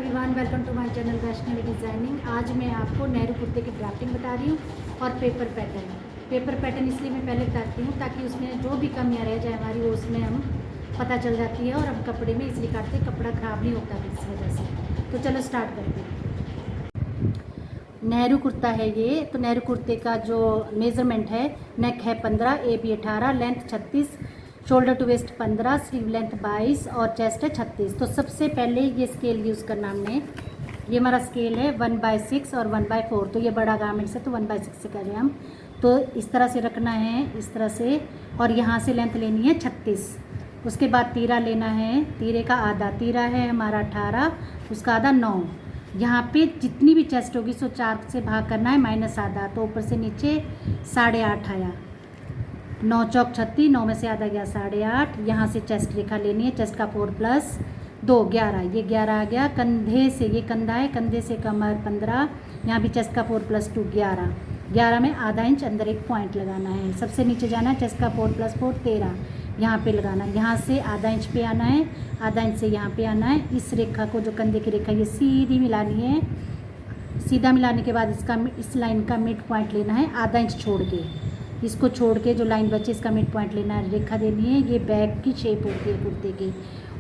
Everyone, welcome to my channel Vaishnavi designing. आज मैं आपको नेहरू कुर्ते की ड्राफ्टिंग बता रही हूँ और पेपर पैटर्न इसलिए मैं पहले बताती हूँ ताकि उसमें जो भी कमियाँ रह जाए हमारी वो उसमें हम पता चल जाती है और हम कपड़े में इसलिए काटते हैं, कपड़ा ख़राब नहीं होता इस वजह से। तो चलो स्टार्ट करते हैं। नेहरू कुर्ता है ये। तो नेहरू कुर्ते का जो मेज़रमेंट है, नेक है 15, AB 18, length 36, shoulder to waist 15, sleeve length 22 और चेस्ट है 36। तो सबसे पहले ये स्केल यूज़ करना हमने, ये हमारा स्केल है 1/6 और 1/4। तो ये बड़ा गारमेंट्स है तो 1/6 से करें हम। तो इस तरह से रखना है, इस तरह से, और यहाँ से लेंथ लेनी है 36। उसके बाद तीरा लेना है, तीरे का आधा, तीरा है हमारा 18, उसका आधा 9। यहाँ पे जितनी भी चेस्ट होगी सो 4 से भाग करना है, माइनस आधा, तो ऊपर से नीचे 8.5 आया। 9 चौक 36, 9 में से आधा गया 8.5। यहाँ से चेस्ट रेखा लेनी है, चेस्ट का 4 + 2 11, ये 11 आ गया। कंधे से, ये कंधा है, कंधे से कमर 15, यहाँ भी चेस्ट का 4 + 2 11, 11 में आधा इंच अंदर एक पॉइंट लगाना है। सबसे नीचे जाना है, चेस्ट का 4 + 4 13, यहाँ पे लगाना है। यहाँ से आधा इंच पे आना है, आधा इंच से यहाँ पे आना है। इस रेखा को, जो कंधे की रेखा, ये सीधी मिलानी है। सीधा मिलाने के बाद इसका, इस लाइन का मिड पॉइंट लेना है, आधा इंच छोड़ के, इसको छोड़ के जो लाइन बचे इसका मिड पॉइंट लेना है, रेखा देनी है। ये बैक की शेप होती है कुर्ते की,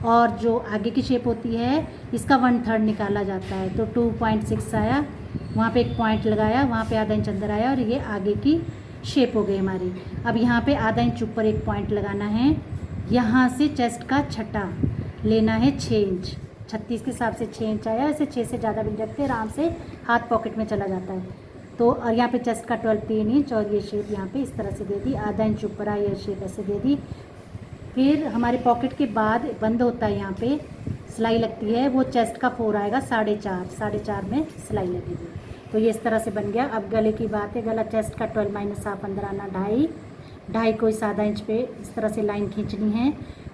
और जो आगे की शेप होती है इसका 1/3 निकाला जाता है। तो 2.6 आया, वहाँ पे एक पॉइंट लगाया, वहाँ पे आधा इंच अंदर आया और ये आगे की शेप हो गई हमारी। अब यहाँ पे आधा इंच ऊपर एक पॉइंट लगाना है। यहाँ से चेस्ट का छठा लेना है 6 इंच, 36 के हिसाब से 6 इंच आया। ऐसे 6 से ज़्यादा भी रखते आराम से हाथ पॉकेट में चला जाता है। तो और यहाँ पे चेस्ट का 12 3 इंच, और ये शेप यहाँ पे इस तरह से दे दी, आधा इंच ऊपर आई, ये शेप ऐसे दे दी। फिर हमारे पॉकेट के बाद बंद होता है, यहाँ पे सिलाई लगती है, वो चेस्ट का 4 आएगा, 4.5 में सिलाई लगेगी। तो ये इस तरह से बन गया। अब गले की बात है, गला चेस्ट का 12 - हाफ अंदर आना 2.5 को इस आधा इंच पे इस तरह से लाइन खींचनी है,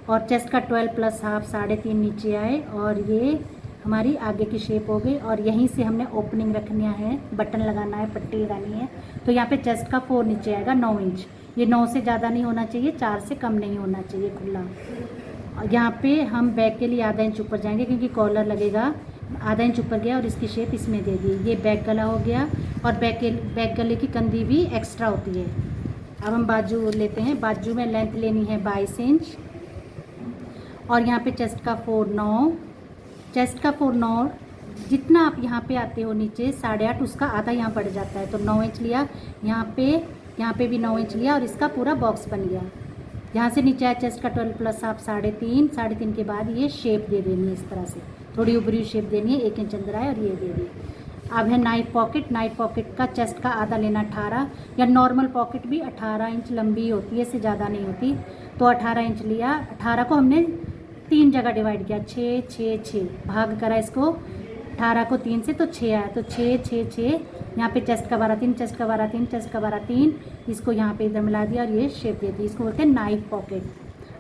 और चेस्ट का 12 + हाफ 3.5 नीचे आए, और ये हमारी आगे की शेप हो गई। और यहीं से हमने ओपनिंग रखनी है, बटन लगाना है, पट्टी लगानी है। तो यहाँ पे चेस्ट का 4 नीचे आएगा 9 इंच, ये 9 से ज़्यादा नहीं होना चाहिए, 4 से कम नहीं होना चाहिए खुला। और यहाँ पे हम बैक के लिए आधा इंच ऊपर जाएंगे क्योंकि कॉलर लगेगा, आधा इंच ऊपर गया और इसकी शेप इसमें दे दी। ये बैक गला हो गया, और बैक गले की कंधी भी एक्स्ट्रा होती है। अब हम बाजू लेते हैं। बाजू में लेंथ लेनी है 22 इंच, और यहाँ पे चेस्ट का 4 9, चेस्ट का 4 9, जितना आप यहाँ पे आते हो नीचे 8.5, उसका आधा यहाँ पड़ जाता है। तो 9 इंच लिया, यहाँ पे भी 9 इंच लिया, और इसका पूरा बॉक्स बन गया। यहाँ से नीचे आया चेस्ट का 12 + हाफ 3.5, 3.5 के बाद ये शेप दे देनी है, इस तरह से थोड़ी ऊपरी शेप देनी है, 1 इंच अंदर आए और ये दे दी। अब है नाइट पॉकेट। नाइट पॉकेट का चेस्ट का आधा लेना 18, या नॉर्मल पॉकेट भी 18 इंच लंबी होती है, इससे ज़्यादा नहीं होती। तो 18 इंच लिया, 18 को हमने 3 जगह डिवाइड किया, 6 6 6 भाग करा इसको, 18 को 3 से तो 6 आया, तो 6 6 6, यहाँ पे चेस्ट का 12 3, चेस्ट का 12 3, चेस्ट का 12 3, इसको यहाँ पे इधर मिला दिया और ये शेप दे दी। इसको बोलते हैं नाइट पॉकेट।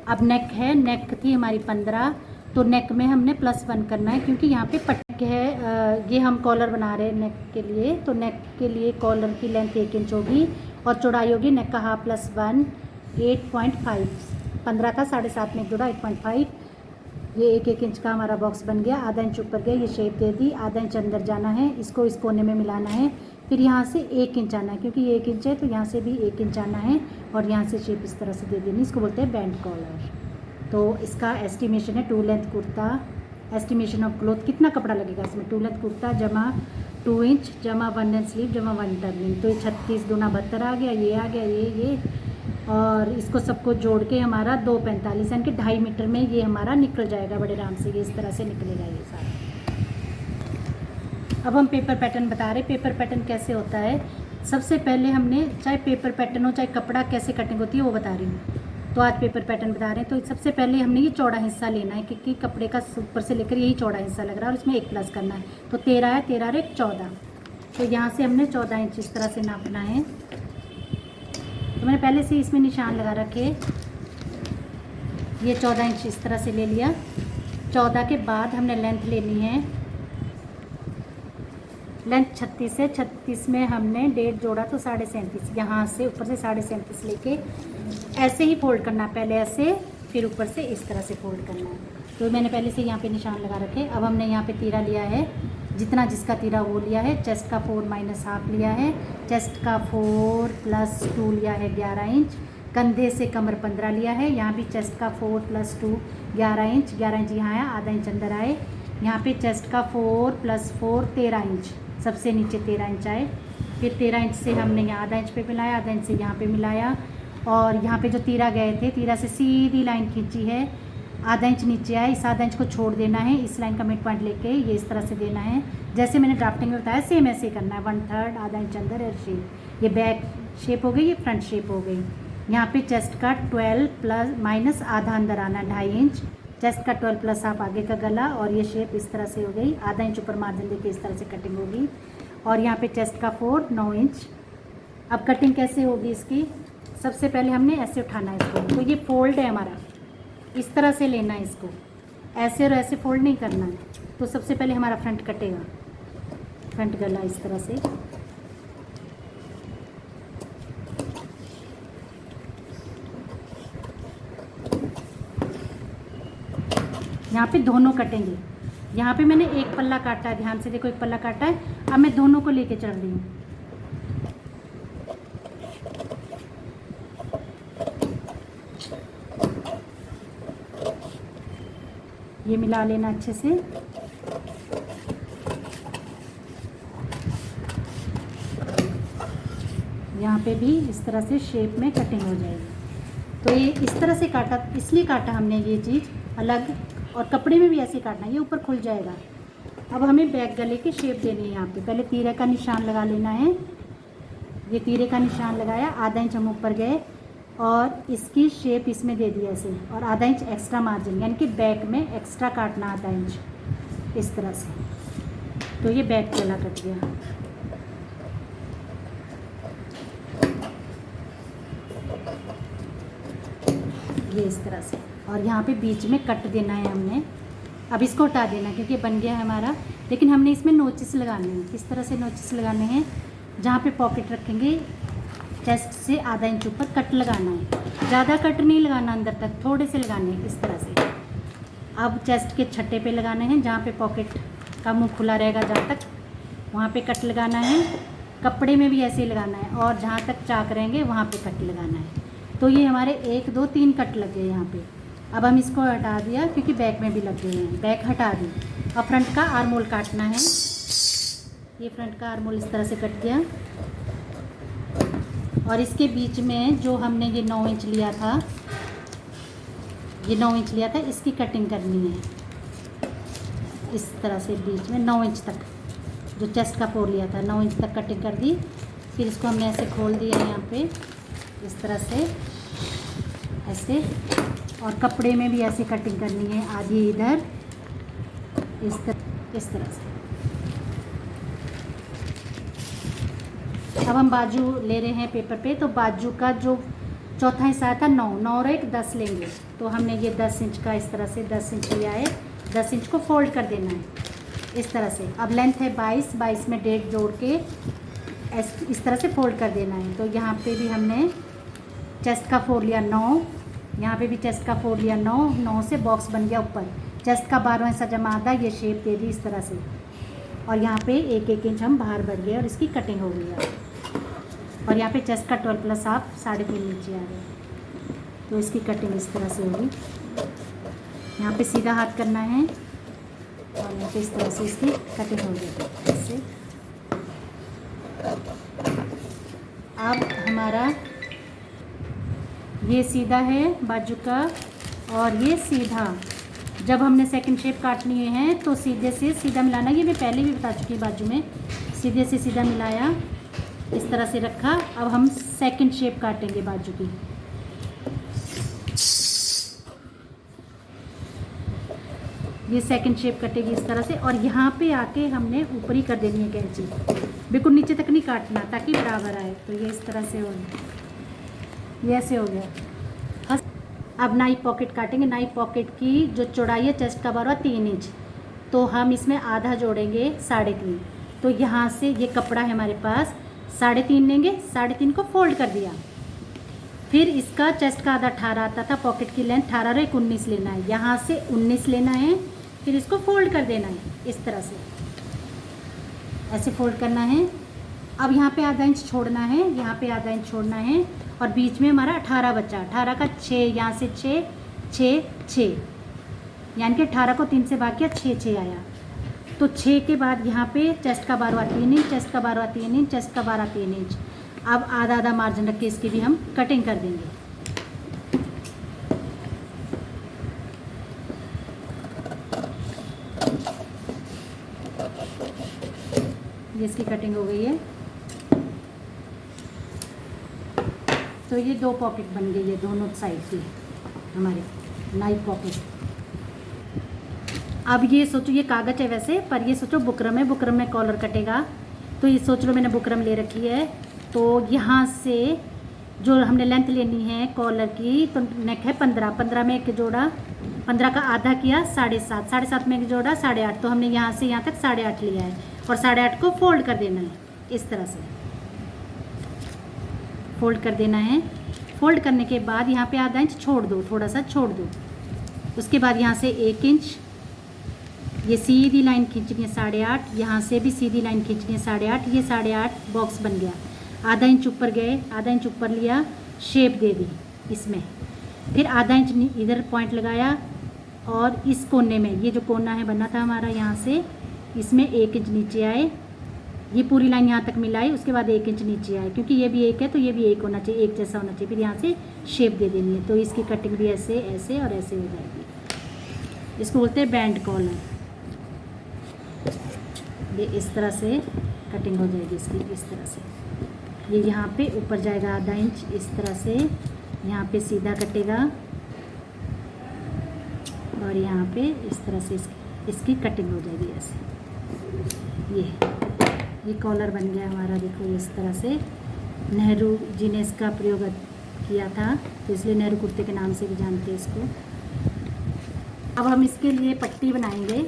अब नेक है, नेक थी हमारी 15, तो नेक में हमने +1 करना है क्योंकि यहाँ पे पट्टी है। ये हम कॉलर बना रहे हैं नेक के लिए, तो नेक के लिए कॉलर की लेंथ 1 इंच होगी और चौड़ाई होगी नेक का हाफ +1 8.5। 15 था, 7.5 में जुड़ा 8.5। ये 1 इंच का हमारा बॉक्स बन गया, आधा इंच ऊपर गया, ये शेप दे दी, आधा इंच अंदर जाना है, इसको इस कोने में मिलाना है। फिर यहाँ से 1 इंच आना है, क्योंकि ये 1 इंच है तो यहाँ से भी 1 इंच आना है, और यहाँ से शेप इस तरह से दे देनी, इसको बोलते हैं बैंड कॉलर। तो इसका एस्टिमेशन है 2 length kurta, estimation of cloth, कितना कपड़ा लगेगा इसमें, 2 लेंथ कुर्ता जमा 2 इंच जमा 1 लेंथ स्लीव जमा 1 टर्निंग, तो ये 36 दूना 72 आ गया, ये आ गया, ये और इसको सबको जोड़ के हमारा 2.45 यानी कि 2.5 मीटर में ये हमारा निकल जाएगा बड़े आराम से, ये इस तरह से निकलेगा ये सारा। अब हम पेपर पैटर्न बता रहे। पेपर पैटर्न कैसे होता है, सबसे पहले हमने, चाहे पेपर पैटर्न हो चाहे कपड़ा कैसे कटिंग होती है वो बता रही हूँ। तो आज पेपर पैटर्न बता रहे हैं। तो सबसे पहले हमने ये चौड़ा हिस्सा लेना है, क्योंकि कपड़े का ऊपर से लेकर यही चौड़ा हिस्सा लग रहा है, और इसमें 1 प्लस करना है। तो 13 है, 13 और 1 14, तो यहाँ से हमने 14 इंच इस तरह से नापना है। तो मैंने पहले से इसमें निशान लगा रखे, ये 14 इंच इस तरह से ले लिया। 14 के बाद हमने लेंथ लेनी है, लेंथ 36 है, 36 में हमने 1.5 जोड़ा तो 37.5, यहाँ से ऊपर से 37.5 लेके ऐसे ही फोल्ड करना, पहले ऐसे फिर ऊपर से इस तरह से फोल्ड करना है। तो मैंने पहले से यहाँ पे निशान लगा रखे। अब हमने यहाँ पे तीरा लिया है, जितना जिसका तीरा वो लिया है। चेस्ट का 4 माइनस हाफ लिया है, चेस्ट का 4 प्लस 2 लिया है 11 इंच, कंधे से कमर 15 लिया है। यहाँ भी चेस्ट का 4 प्लस 2 11 इंच, 11 इंच यहाँ आया, आधा इंच अंदर आए। यहाँ पे चेस्ट का 4 प्लस 4 13 इंच, सबसे नीचे 13 इंच आए। फिर 13 इंच से हमने यहाँ आधा इंच पे मिलाया, आधा इंच से यहाँ पे मिलाया, और यहाँ पे जो तीरा गए थे, तीरा से सीधी लाइन खींची है, आधा इंच नीचे आए। इस आधा इंच को छोड़ देना है, इस लाइन का मिड पॉइंट लेके ये इस तरह से देना है, जैसे मैंने ड्राफ्टिंग में बताया सेम ऐसे ही करना है। 1/3 आधा इंच अंदर है शेप। ये बैक शेप हो गई, ये फ्रंट शेप हो गई। यहाँ पे चेस्ट का 12 प्लस माइनस आधा अंदर आना 2.5 इंच, चेस्ट का 12 प्लस हाफ आगे का गला, और ये शेप इस तरह से हो गई। आधा इंच ऊपर मार्जिन देके इस तरह से कटिंग होगी। और यहाँ पे चेस्ट का 4 9 इंच। अब कटिंग कैसे होगी इसकी, सबसे पहले हमने ऐसे उठाना है इसको। तो ये फोल्ड है हमारा, इस तरह से लेना है इसको, ऐसे और ऐसे फोल्ड नहीं करना है। तो सबसे पहले हमारा फ्रंट कटेगा, फ्रंट गला इस तरह से। यहाँ पे दोनों कटेंगे। यहाँ पे मैंने एक पल्ला काटा है, ध्यान से देखो, एक पल्ला काटा है। अब मैं दोनों को लेके चल रही हूँ। ये मिला लेना अच्छे से। यहाँ पे भी इस तरह से शेप में कटिंग हो जाएगी। तो ये इस तरह से काटा, इसलिए काटा हमने ये चीज़ अलग, और कपड़े में भी ऐसे काटना, ये ऊपर खुल जाएगा। अब हमें बैक गले की शेप देनी है। यहाँ पे पहले तीरे का निशान लगा लेना है। ये तीरे का निशान लगाया, आधा इंच हम ऊपर गए और इसकी शेप इसमें दे दी ऐसे, और आधा इंच एक्स्ट्रा मार्जिन, यानी कि बैक में एक्स्ट्रा काटना आधा इंच इस तरह से। तो ये बैक गला कट गया। ये इस तरह से, और यहाँ पे बीच में कट देना है हमने। अब इसको हटा देना क्योंकि बन गया है हमारा, लेकिन हमने इसमें नोचेस लगाने हैं। किस तरह से नोचेस लगाने हैं, जहाँ पे पॉकेट रखेंगे चेस्ट से आधा इंच ऊपर कट लगाना है। ज़्यादा कट नहीं लगाना अंदर तक, थोड़े से लगाने हैं इस तरह से। अब चेस्ट के छठे पे लगाने हैं, जहाँ पे पॉकेट का मुंह खुला रहेगा जहाँ तक, वहाँ पे कट लगाना है। कपड़े में भी ऐसे ही लगाना है, और जहाँ तक चाक रहेंगे वहाँ पे कट लगाना है। तो ये हमारे 1 2 3 कट लग गए यहाँ पे। अब हम इसको हटा दिया क्योंकि बैक में भी लग गए हैं, बैक हटा दी। अब फ्रंट का आर्मोल काटना है। ये फ्रंट का आर्मोल इस तरह से कट गया, और इसके बीच में जो हमने ये 9 इंच लिया था, ये 9 इंच लिया था, इसकी कटिंग करनी है इस तरह से बीच में 9 इंच तक। जो चेस्ट का 4 लिया था 9 इंच तक कटिंग कर दी। फिर इसको हमने ऐसे खोल दिया यहाँ पे इस तरह से ऐसे, और कपड़े में भी ऐसे कटिंग करनी है, आधी इधर इस तरह से। अब हम बाजू ले रहे हैं पेपर पे, तो बाजू का जो चौथा हिस्सा था 9 और 1 10 लेंगे। तो हमने ये 10 इंच का इस तरह से 10 इंच लिया है, 10 इंच को फोल्ड कर देना है इस तरह से। अब लेंथ है 22 में 1.5 जोड़ के इस तरह से फोल्ड कर देना है। तो यहाँ पे भी हमने चेस्ट का 4 लिया 9, यहाँ पे भी चेस्ट का 4 लिया 9 से बॉक्स बन गया ऊपर। चेस्ट का 12वां हिस्सा जमा आधा, ये शेप दे दी इस तरह से, और यहाँ पे 1 इंच हम बाहर बढ़ गए और इसकी कटिंग हो गई है। और यहाँ पे चेस्ट का 12 प्लस हाफ 3.5 नीचे आ गया। तो इसकी कटिंग इस तरह से होगी। यहाँ पे सीधा हाथ करना है, और यहाँ पे इस तरह से इसकी कटिंग हो गई ऐसे। अब हमारा ये सीधा है बाजू का, और ये सीधा। जब हमने सेकंड शेप काटनी है तो सीधे से सीधा मिलाना। ये मैं पहले भी बता चुकी हूँ, बाजू में सीधे से सीधा मिलाया, इस तरह से रखा। अब हम सेकंड शेप काटेंगे बाजू की। ये सेकंड शेप कटेगी इस तरह से, और यहाँ पे आके हमने ऊपरी कर देनी है कैंची, बिल्कुल नीचे तक नहीं काटना ताकि बराबर आए। तो ये इस तरह से हो गया, ये ऐसे हो गया। अब नाई पॉकेट काटेंगे। नाई पॉकेट की जो चौड़ाई है चेस्ट का 12 3 इंच, तो हम इसमें आधा जोड़ेंगे 3.5। तो यहाँ से ये कपड़ा है हमारे पास 3.5 लेंगे, 3.5 को फोल्ड कर दिया, फिर इसका चेस्ट का आधा 18 आता था, पॉकेट की लेंथ 18 और 19 लेना है, यहाँ से 19 लेना है, फिर इसको फोल्ड कर देना है इस तरह से, ऐसे फोल्ड करना है। अब यहाँ पे आधा इंच छोड़ना है, यहाँ पे आधा इंच छोड़ना है, और बीच में हमारा 18 बचा, 18 का 6, यहाँ से 6 6 6, यानी कि 18 को 3 से भाग किया, 6 6 आया। तो 6 के बाद यहाँ पे चेस्ट का 12 3 इंच, चेस्ट का 12 3 इंच, चेस्ट का 12 3 इंच। अब आधा आधा मार्जिन रख के इसकी भी हम कटिंग कर देंगे। ये इसकी कटिंग हो गई है। तो ये 2 पॉकेट बन गई है दोनों साइड की हमारे नाइफ पॉकेट। अब ये सोचो, ये कागज है वैसे, पर ये सोचो बुकरम है, बुकरम में कॉलर कटेगा। तो ये सोच लो मैंने बुकरम ले रखी है, तो यहाँ से जो हमने लेंथ लेनी है कॉलर की, तो नेक है 15, 15 में एक जोड़ा, 15 का आधा किया 7.5, 7.5 में एक जोड़ा 8.5, तो हमने यहाँ से यहाँ तक 8.5 लिया है, और 8.5 को फोल्ड कर देना है इस तरह से, फोल्ड कर देना है। फोल्ड करने के बाद यहाँ पे आधा इंच छोड़ दो, थोड़ा सा छोड़ दो। उसके बाद यहाँ से 1 इंच ये सीधी लाइन खींचनी है 8.5, यहाँ से भी सीधी लाइन खींचनी है 8.5, ये 8.5 बॉक्स बन गया। आधा इंच ऊपर गए, आधा इंच ऊपर लिया, शेप दे दी इसमें, फिर आधा इंच इधर पॉइंट लगाया, और इस कोने में ये जो कोना है बना था हमारा, यहाँ से इसमें 1 इंच नीचे आए, ये पूरी लाइन यहाँ तक मिलाई, उसके बाद 1 इंच नीचे आए, क्योंकि ये भी 1 है तो ये भी 1 होना चाहिए, एक जैसा होना चाहिए। फिर यहाँ से शेप दे देनी है, तो इसकी कटिंग भी ऐसे ऐसे और ऐसे हो जाएगी। इसको बोलते हैं बैंड कॉलर। ये इस तरह से कटिंग हो जाएगी इसकी, इस तरह से। ये यहाँ पे ऊपर जाएगा आधा इंच इस तरह से, यहाँ पे सीधा कटेगा, और यहाँ पे इस तरह से इसकी कटिंग हो जाएगी ऐसे। ये कॉलर बन गया हमारा, देखो इस तरह से। नेहरू जी ने इसका प्रयोग किया था, तो इसलिए नेहरू कुर्ते के नाम से भी जानते हैं इसको। अब हम इसके लिए पट्टी बनाएंगे।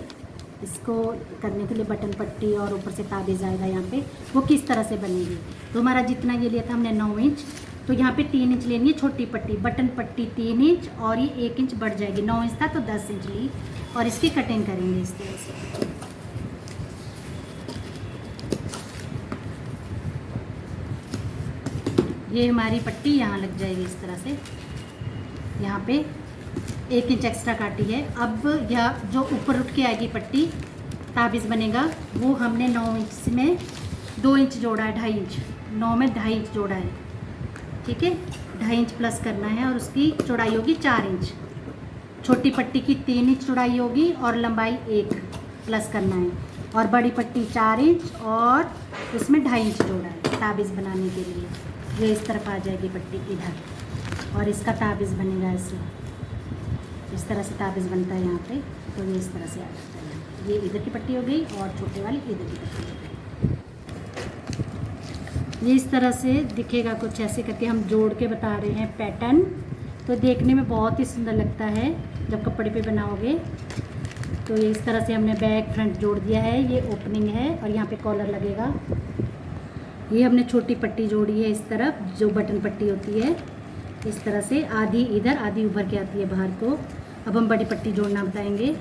इसको करने के लिए बटन पट्टी और ऊपर से ताबीज़ आएगा यहाँ पे, वो किस तरह से बनेगी। तो हमारा जितना ये लिया था हमने 9 इंच, तो यहाँ पे 3 इंच लेनी है छोटी पट्टी, बटन पट्टी 3 इंच, और ये 1 इंच बढ़ जाएगी। 9 इंच था तो 10 इंच ली, और इसकी कटिंग करेंगे इस तरह से। ये हमारी पट्टी यहाँ लग जाएगी इस तरह से, यहाँ पे 1 इंच एक्स्ट्रा काटी है। अब यह जो ऊपर उठ के आएगी पट्टी, ताबीज़ बनेगा, वो हमने 9 इंच में 2 इंच जोड़ा है, 2.5 इंच, 9 में 2.5 इंच जोड़ा है, ठीक है। 2.5 इंच प्लस करना है, और उसकी चौड़ाई होगी 4 इंच। छोटी पट्टी की 3 इंच चौड़ाई होगी, और लंबाई 1 प्लस करना है, और बड़ी पट्टी 4 इंच, और उसमें 2.5 इंच जोड़ा है ताबीज़ बनाने के लिए। ये इस तरफ आ जाएगी पट्टी इधर, और इसका ताबीज़ बनेगा ऐसे, इस तरह से ताबीज़ बनता है यहाँ पे। तो ये इस तरह से आ जाता है। ये इधर की पट्टी हो गई, और छोटे वाली इधर की पट्टी हो गई। ये इस तरह से दिखेगा कुछ ऐसे करके, हम जोड़ के बता रहे हैं पैटर्न। तो देखने में बहुत ही सुंदर लगता है जब कपड़े पे बनाओगे। तो ये इस तरह से हमने बैक फ्रंट जोड़ दिया है, ये ओपनिंग है, और यहाँ पे कॉलर लगेगा। ये हमने छोटी पट्टी जोड़ी है इस तरफ, जो बटन पट्टी होती है, इस तरह से आधी इधर आधी उभर के आती है बाहर को। अब हम बड़ी पट्टी जोड़ना बताएंगे।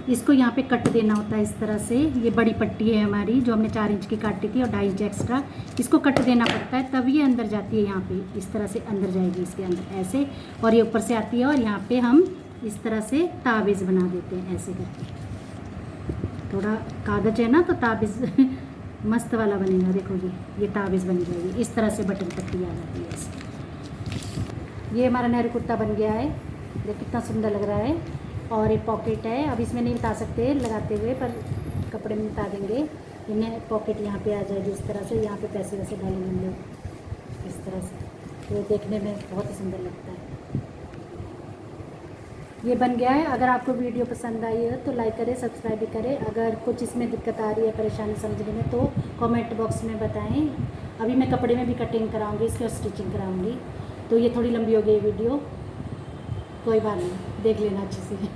इसको यहाँ पे कट देना होता है इस तरह से। ये बड़ी पट्टी है हमारी, जो हमने 4 इंच की काटी थी, और 2.5 इंच एक्स्ट्रा, इसको कट देना पड़ता है, तब ये अंदर जाती है। यहाँ पे इस तरह से अंदर जाएगी इसके अंदर ऐसे, और ये ऊपर से आती है, और यहाँ पे हम इस तरह से ताबीज़ बना देते हैं ऐसे करके। थोड़ा कागज है ना, तो ताबीज़ मस्त वाला बनेगा। देखो ये ताबीज़ बन जाएगी इस तरह से, बटन पट्टी आ जाती है ऐसे। ये हमारा नेहरू कुर्ता बन गया है, देखो कितना सुंदर लग रहा है। और ये पॉकेट है, अब इसमें नहीं बता सकते लगाते हुए, पर कपड़े में बता देंगे। इन्हें पॉकेट यहाँ पे आ जाएगी इस तरह से, यहाँ पे पैसे वैसे डालेंगे हम लोग इस तरह से। तो ये देखने में बहुत ही सुंदर लगता है। ये बन गया है। अगर आपको वीडियो पसंद आई है तो लाइक करें, सब्सक्राइब भी करें। अगर कुछ इसमें दिक्कत आ रही है, परेशानी समझने में, तो कमेंट बॉक्स में बताएं। अभी मैं कपड़े में भी कटिंग कराऊंगी इसकी, और स्टिचिंग कराऊंगी। तो ये थोड़ी लंबी हो गई वीडियो, कोई बात नहीं, देख लेना अच्छे से।